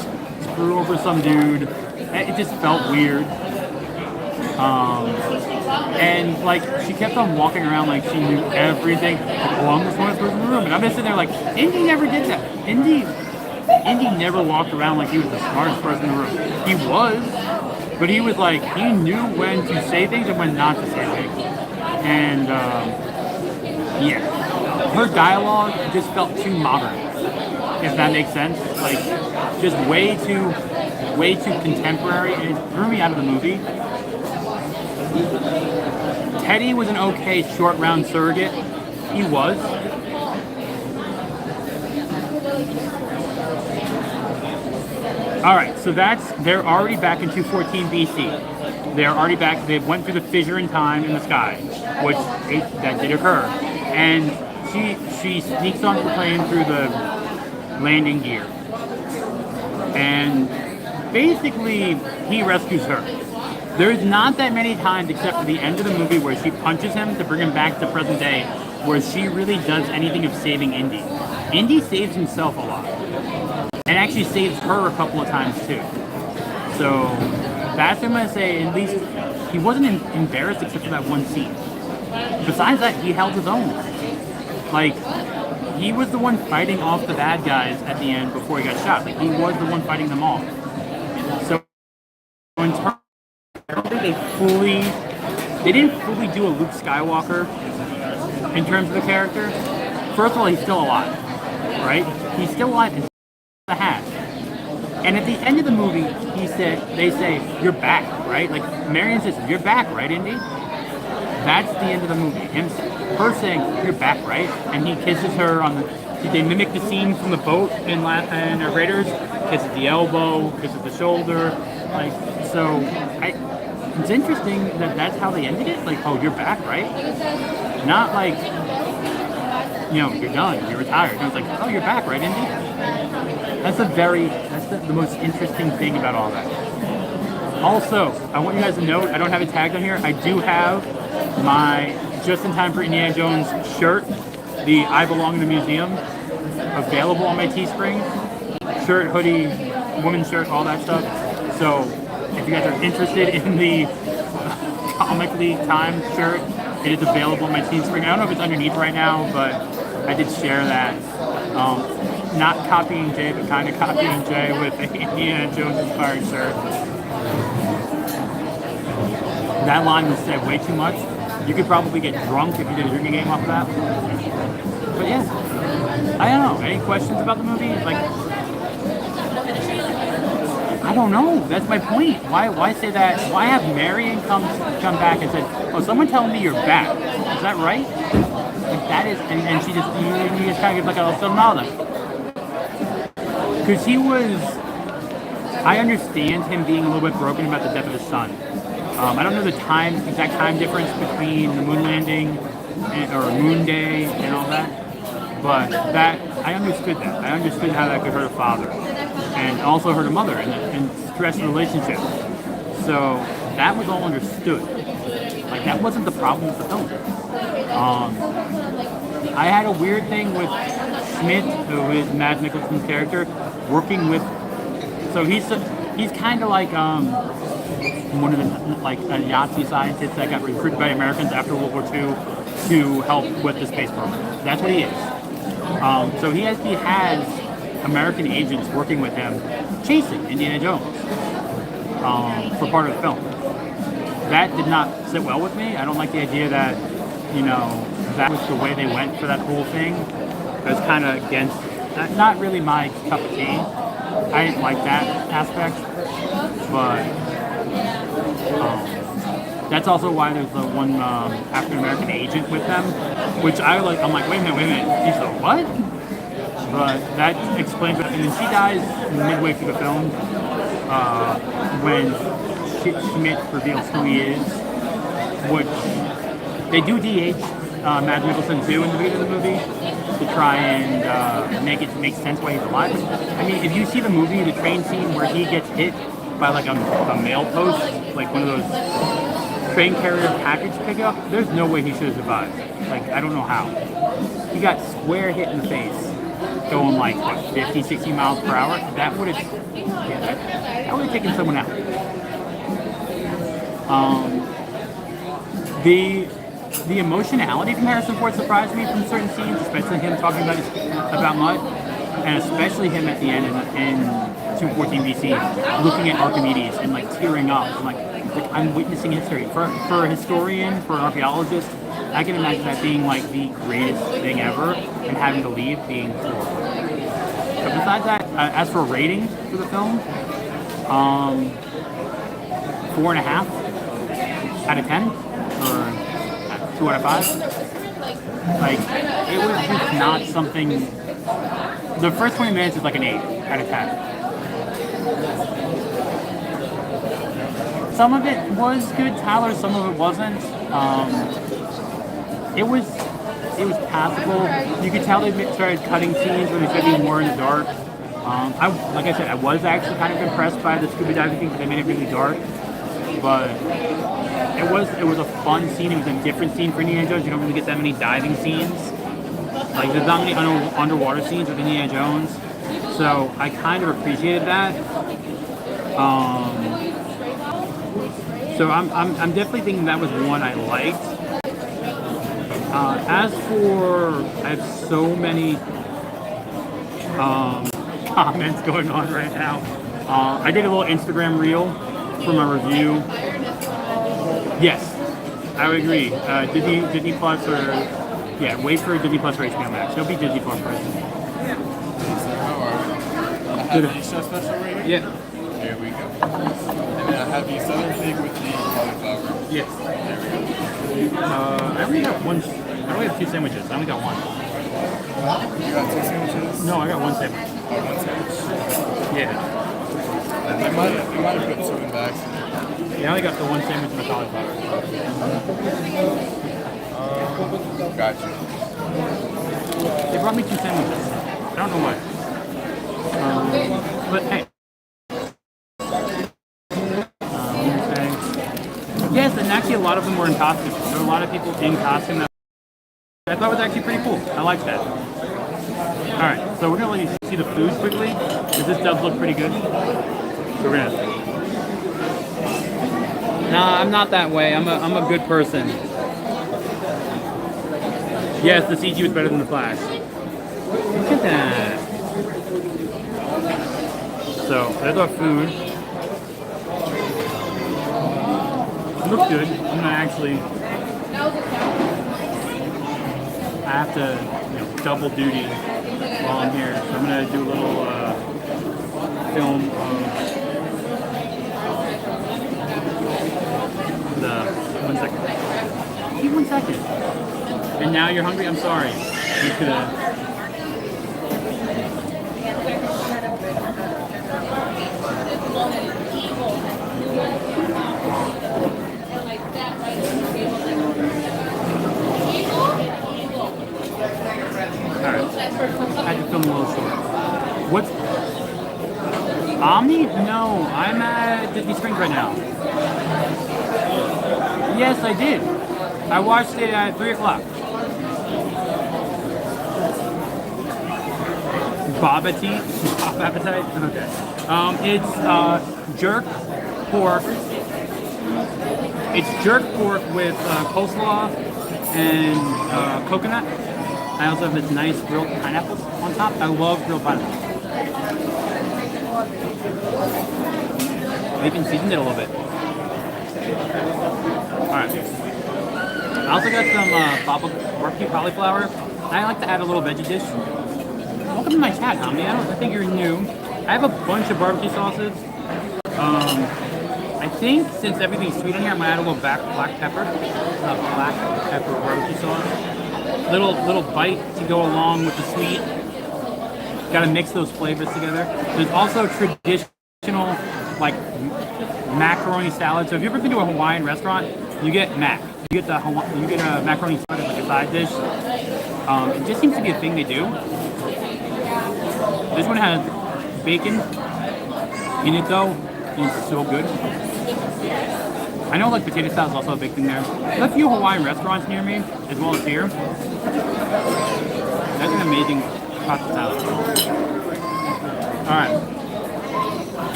screw over some dude. It just felt weird. And like, she kept on walking around like she knew everything. Like, oh, I'm the smartest person in the room. And I'm just sitting there like, Indy never did that. Indy never walked around like he was the smartest person in the room. He was, but he was like, he knew when to say things and when not to say things. And yeah, her dialogue just felt too modern, if that makes sense. Like, just way too contemporary, and it threw me out of the movie. Teddy was an okay short round surrogate. He was. Alright, so they're already back in 214 BC. They're already back, they went through the fissure in time in the sky, which that did occur. And she sneaks onto the plane through the landing gear. And basically, he rescues her. There's not that many times, except for the end of the movie, where she punches him to bring him back to present day, where she really does anything of saving Indy. Indy saves himself a lot. And actually saves her a couple of times, too. So, that's what I'm going to say. At least, he wasn't embarrassed except for that one scene. Besides that, he held his own. Like, he was the one fighting off the bad guys at the end before he got shot. Like, he was the one fighting them off. So, in terms, I don't think they didn't fully do a Luke Skywalker in terms of the character. First of all, he's still alive, right? He's still alive in the hat. And at the end of the movie, they say, "You're back, right?" Like Marion says, "You're back, right, Indy?" That's the end of the movie. Her saying, "You're back, right?" And he kisses her on the. They mimic the scene from the boat in Raiders. Kisses the elbow, kisses the shoulder, like so. It's interesting that that's how they ended it. Like, "Oh, you're back, right?" Not like, you're done, you're retired. It was like, "Oh, you're back, right, Indy?" That's the most interesting thing about all that. Also, I want you guys to note, I don't have it tagged on here. I do have my Just in Time for Indiana Jones shirt, the I Belong in the Museum, available on my Teespring. Shirt, hoodie, women's shirt, all that stuff. So if you guys are interested in the comically timed shirt, it is available on my Teespring. I don't know if it's underneath right now, but I did share that. Not copying Jay, but kind of copying Jay with the Indiana Jones inspired shirt. That line was said way too much. You could probably get drunk if you did a drinking game off of that. But yeah, I don't know. Any questions about the movie? Like, I don't know. That's my point. Why say that? Why have Marion come back and said, "Oh, someone telling me you're back"? Is that right? Like that is, and she just you just kind of give like a little nod. Because I understand him being a little bit broken about the death of his son. I don't know the exact time difference between the moon landing or moon day and all that, but that I understood that. I understood how that could hurt a father and also hurt a mother and stress the relationship. So that was all understood. Like that wasn't the problem with the film. I had a weird thing with Schmidt, who is Mads Mikkelsen's character, working with. So he's kind of like one of the a Nazi scientists that got recruited by Americans after World War II to help with the space program. That's what he is. So he has American agents working with him, chasing Indiana Jones for part of the film. That did not sit well with me. I don't like the idea that that was the way they went for that whole thing. It was kind of against, not really my cup of tea. I didn't like that aspect, but that's also why there's the one African American agent with them, which I'm like, wait a minute. He's the what? But that explains it. And then she dies midway through the film when Schmidt reveals who he is, which they do DH Mads Mikkelsen too in the beginning of the movie to try and make sense why he's alive. I mean, if you see the movie, the train scene where he gets hit by like a mail post, like one of those train carrier package pickup, there's no way he should have survived. Like, I don't know how. He got square hit in the face, going like, what, 50, 60 miles per hour? That would have taken someone out. The emotionality from Harrison Ford surprised me from certain scenes, especially him talking about Mud, and especially him at the end in 214 BC, looking at Archimedes and like tearing up. I'm witnessing history. For a historian, for an archaeologist, I can imagine that being like the greatest thing ever, and having to leave being horrible. But besides that, as for rating for the film, 4.5 out of 10, or 2 out of 5. Like, it was just not something. The first 20 minutes is like an 8 out of 10. Some of it was good, Tyler. Some of it wasn't. It was passable. You could tell they started cutting scenes where they started being more in the dark. Like I said, I was actually kind of impressed by the scuba diving thing because they made it really dark. But it was a fun scene. It was a different scene for Indiana Jones. You don't really get that many diving scenes. Like, there's not many underwater scenes with Indiana Jones. So I kind of appreciated that. So I'm definitely thinking that was one I liked. As for, I have so many comments going on right now. I did a little Instagram reel for my review. Yes, I would agree. Disney Plus wait for Disney Plus or HBO Max. It'll be Disney Plus first. have the Easter special right here? Yeah. There we go. And then I have the southern pig with the cauliflower. Yes. There we go. I only have one. I only have 2 sandwiches. I only got one. You got 2 sandwiches? No, I got 1 sandwich. One sandwich. Yeah. I might have put 2 in the accident. Yeah, I only got the 1 sandwich and the cauliflower. Gotcha. They brought me 2 sandwiches. I don't know why. But hey. Yes, and actually a lot of them were in costume. There were a lot of people in costume that I thought was actually pretty cool. I like that. Alright, so we're gonna let you see the food quickly, because this does look pretty good. So we're gonna... Nah, I'm not that way. I'm a good person. Yes, the CG was better than the Flash. Look at that. So, there's our food. It looks good. I'm gonna actually... I have to, double duty while I'm here. So I'm gonna do a little film of the... 1 second. Give me 1 second. And now you're hungry? I'm sorry. I'm just gonna... Alright. I had to film a little short. What's... Omni? No, I'm at Disney Springs right now. Yes, I did. I watched it at 3 o'clock. Bob Appetite? Bob Appetite? Okay. It's jerk pork. It's jerk pork with coleslaw and coconut. I also have this nice grilled pineapple on top. I love grilled pineapple. They even seasoned it a little bit. Alright. I also got some barbecue cauliflower. I like to add a little veggie dish. Welcome to my chat, Tommy. I think you're new. I have a bunch of barbecue sauces. I think since everything's sweet on here, I might add a little black pepper. Black pepper barbecue sauce. Little bite to go along with the sweet. Got to mix those flavors together. There's also traditional like macaroni salad. So if you've ever been to a Hawaiian restaurant, you get mac. You get a macaroni salad as like a side dish. It just seems to be a thing they do. This one has bacon in it though. It's so good. I know like potato salad is also a big thing there. There's a few Hawaiian restaurants near me, as well as here. That's an amazing pasta salad. Alright.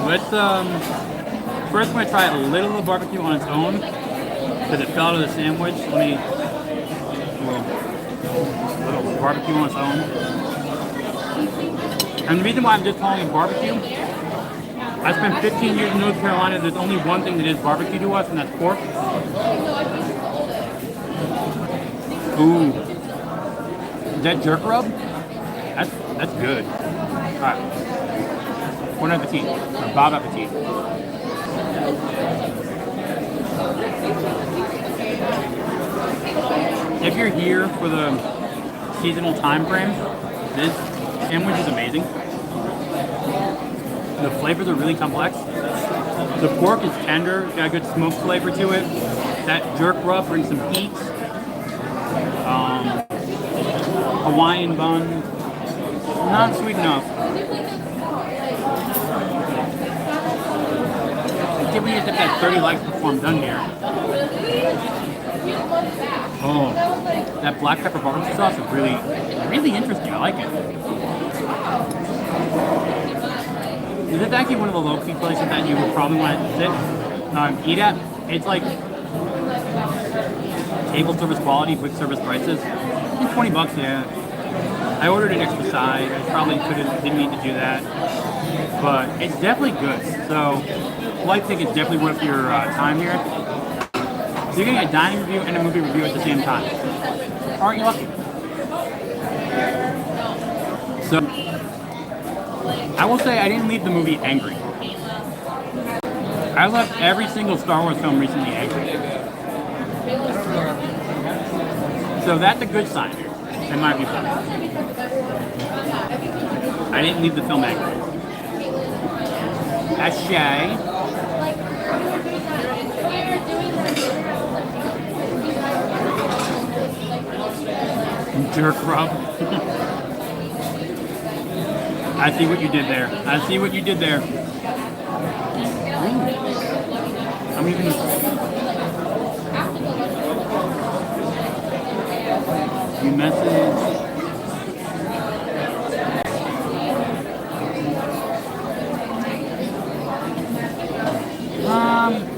Let's first I'm gonna try a little of barbecue on its own. Because it fell out of the sandwich. Let me a little barbecue on its own. And the reason why I'm just calling it barbecue, I spent 15 years in North Carolina. There's only one thing that is barbecue to us, and that's pork. Ooh. Is that jerk rub? That's good. Alright. Bon appetit. Or Bob appetit. If you're here for the seasonal time frame, this sandwich is amazing. The flavors are really complex. The pork is tender, got a good smoke flavor to it. That jerk rub brings some heat. Hawaiian bun, not sweet enough. Give me just that 30 likes before I'm done here. Oh, that black pepper barbecue sauce is really, really interesting. I like it. This is actually one of the low-key places that you would probably want to sit, eat at. It's like table service quality, quick service prices. It's $20, yeah. I ordered an extra side. I probably didn't need to do that, but it's definitely good. So, flight ticket's definitely worth your time here. So you're getting a dining review and a movie review at the same time. Aren't you lucky? So, I will say I didn't leave the movie angry. I left every single Star Wars film recently angry. So that's a good sign, in my view. I didn't leave the film angry. That's Shay. Jerk rub. I see what you did there. I see what you did there. I'm even. You message.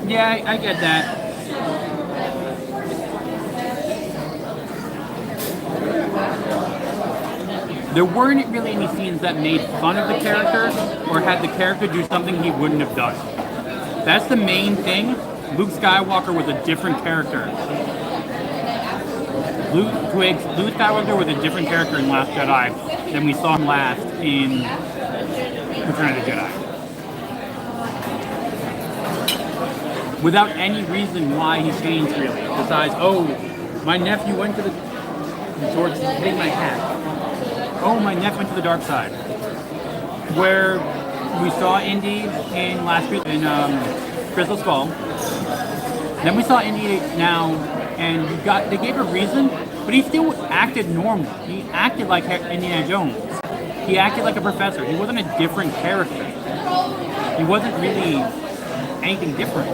Yeah, I get that. There weren't really any scenes that made fun of the character or had the character do something he wouldn't have done. That's the main thing. Luke Skywalker was a different character. Luke Skywalker was a different character in Last Jedi than we saw him last in Return of the Jedi. Without any reason why he changed, really. Besides, oh, my nephew went to the... George hitting my hat. Oh, my nephew went to the dark side. Where we saw Indy in Crystal Skull. Then we saw Indy now, and they gave a reason, but he still acted normal. He acted like Indiana Jones. He acted like a professor. He wasn't a different character. He wasn't really anything different.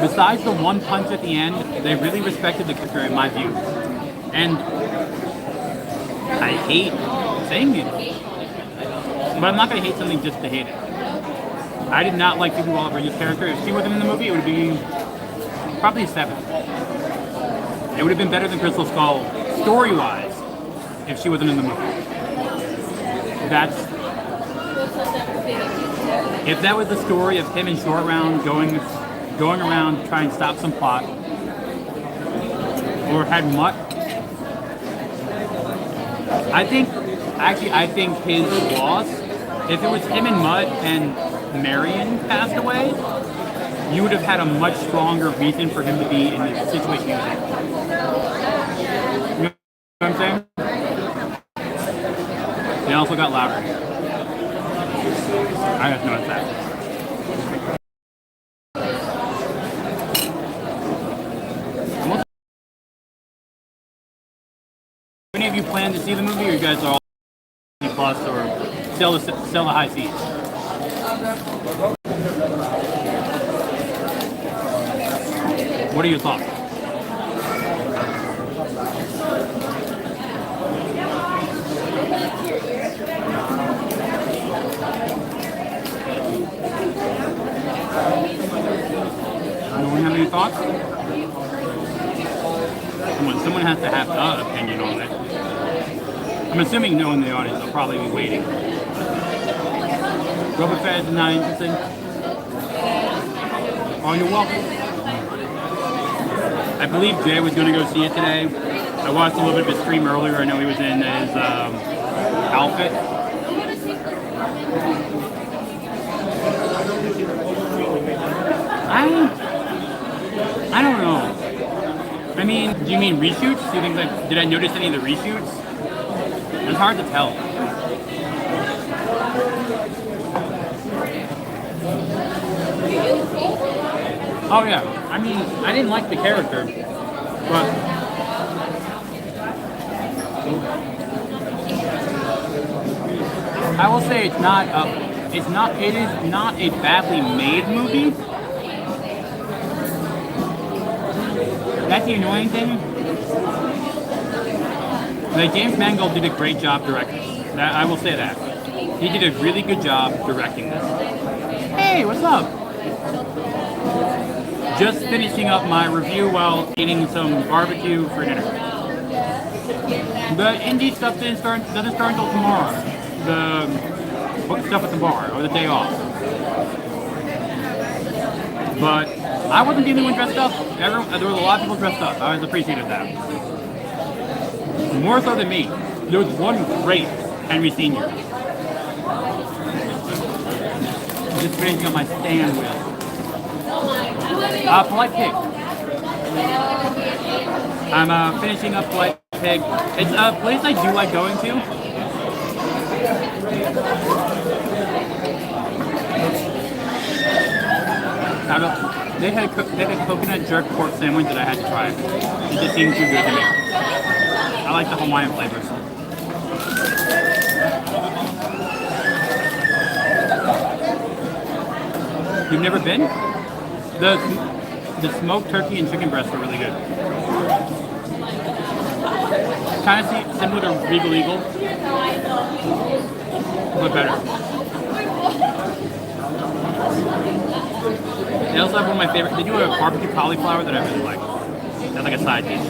Besides the one punch at the end, they really respected the character in my view. And I hate saying it, but I'm not going to hate something just to hate it. I did not like Phoebe Waller-Bridge's character. If she wasn't in the movie, it would be probably a 7. It would have been better than Crystal Skull, story-wise, if she wasn't in the movie. If that was the story of him and Short Round going around trying to stop some plot, or had Mutt, I think his loss, if it was him and Mutt and Marion passed away, you would have had a much stronger reason for him to be in the situation he was in. You know what I'm saying? They also got louder. I just noticed that. Any of you plan to see the movie, or you guys are all plus or sell the high seats? What are your thoughts? Anyone have any thoughts? Someone has to have an opinion on it. I'm assuming no one in the audience will probably be waiting. Rubber Fed is not interested. Oh, you're welcome. I believe Jay was going to go see it today. I watched a little bit of his stream earlier. I know he was in his outfit. I don't know. I mean, do you mean reshoots? Do you think did I notice any of the reshoots? It's hard to tell. Oh yeah, I mean, I didn't like the character, but I will say it is not a badly made movie. That's the annoying thing. Like, James Mangold did a great job directing. I will say that. He did a really good job directing this. Hey, what's up? Just finishing up my review while eating some barbecue for dinner. The indie stuff doesn't start until tomorrow. The book stuff at the bar, or the day off. But I wasn't the only one dressed up. There were a lot of people dressed up. I was appreciative of that. More so than me. There was one great Henry Sr. Just finishing up my stand wheel. Polite Pig. I'm finishing up Polite Pig. It's a place I do like going to. They had a coconut jerk pork sandwich that I had to try. It just seemed too good to me. I like the Hawaiian flavors. You've never been? The smoked turkey and chicken breasts are really good. Kind of similar to Regal Eagle, but better. They also have one of my favorite. They do a barbecue cauliflower that I really like. That's like a side dish.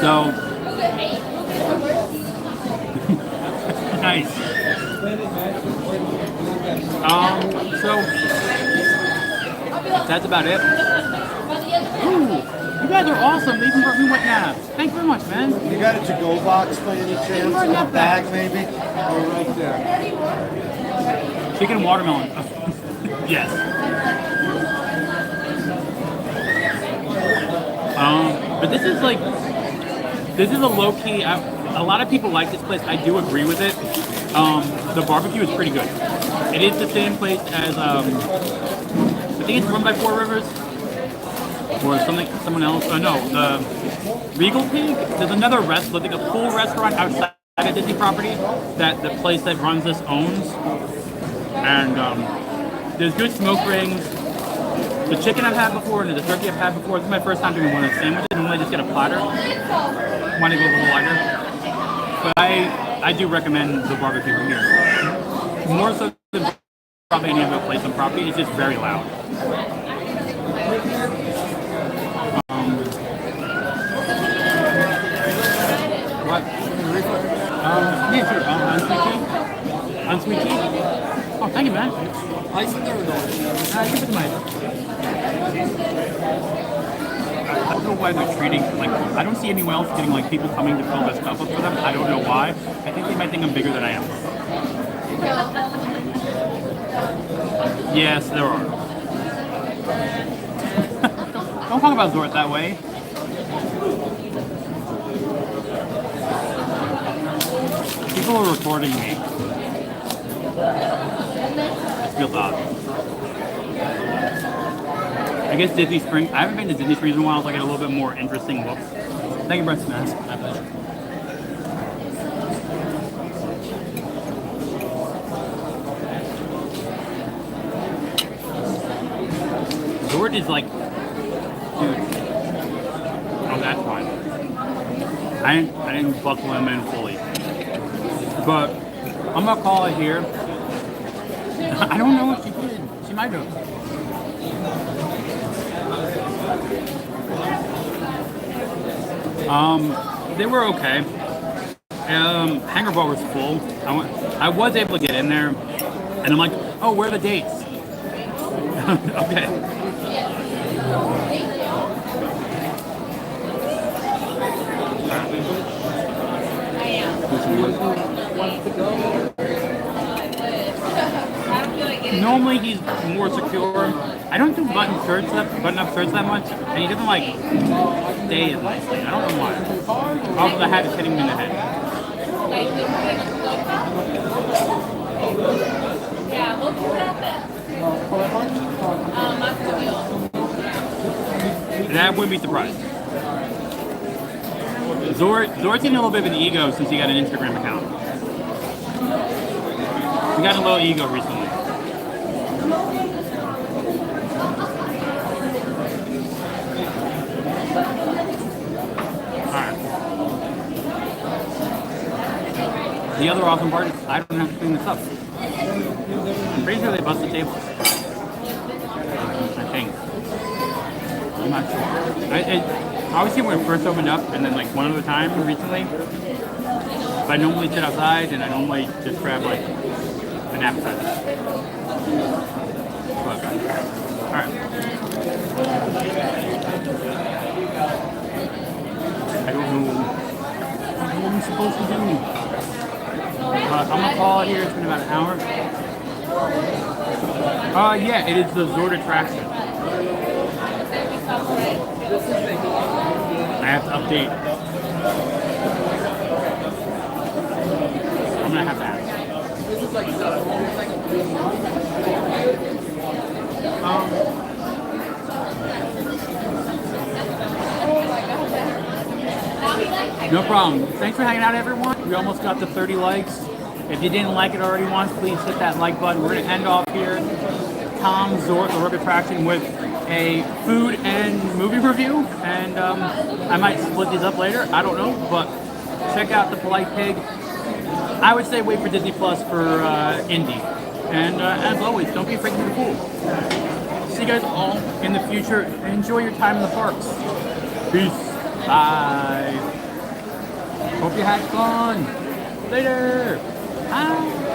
So nice. So that's about it. Ooh, you guys are awesome. They even brought me wet nabs. Thank you very much, man. You got a to-go box by any chance? Right A up bag maybe? Oh, right there. Chicken watermelon. Yes. But this is like, this is a low-key, a lot of people like this place. I do agree with it. The barbecue is pretty good. It is the same place as, I think it's run by Four Rivers. Or someone else. Oh no, the Regal Pig. There's another restaurant, like a full restaurant outside of Disney property that the place that runs this owns. And there's good smoke rings. The chicken I've had before and the turkey I've had before. This is my first time doing one of the sandwiches. Normally I just get a platter. Want to go a little lighter. But I do recommend the barbecue from here. More so than probably any other place on property. It's just very loud. What? Yeah, sure. Unsweet tea? Oh, thank you, man. Ice in there or no? Give it to my... I don't know why they're treating, like, I don't see anyone else getting, like, people coming to fill this stuff up for them. I don't know why. I think they might think I'm bigger than I am. Yes, there are. Don't talk about Zort that way. People are recording me. It feels odd. I guess Disney Springs. I haven't been to Disney Springs in a while, so I get a little bit more interesting looks. Thank you, Brett Smith. My pleasure. Zort is like, dude. Oh, that's fine. I didn't buckle him in fully. But I'm gonna call it here. I don't know what she did. She might have. They were okay. Hangar Bar was full. I was able to get in there, and I'm like, oh, where are the dates? Okay. Normally he's more secure. I don't do button-up shirts that much, and he doesn't like stay as nicely. I don't know why. Also, the hat is hitting me in the head. And I wouldn't be surprised. Zort's getting a little bit of an ego since he got an Instagram account. He got a little ego recently. The other awesome part is I don't have to clean this up. I'm pretty sure they bust the tables. I think. I'm not sure. Obviously when it first opened up, and then like one other time recently, but I normally sit outside and I normally just grab like an appetizer. But, alright. I don't know what I'm supposed to do. I'm gonna call it here. It's been about an hour. Yeah, it is the Zord attraction. I have to update. I'm gonna have to ask. No problem. Thanks for hanging out, everyone. We almost got to 30 likes. If you didn't like it already once, please hit that like button. We're going to end off here. Tom Zort, the Rogue Attraction, with a food and movie review. And I might split these up later. I don't know. But check out The Polite Pig. I would say wait for Disney Plus for Indie. And as always, don't be afraid to be cool. See you guys all in the future. Enjoy your time in the parks. Peace. Bye. Hope you had fun. Later. Bye.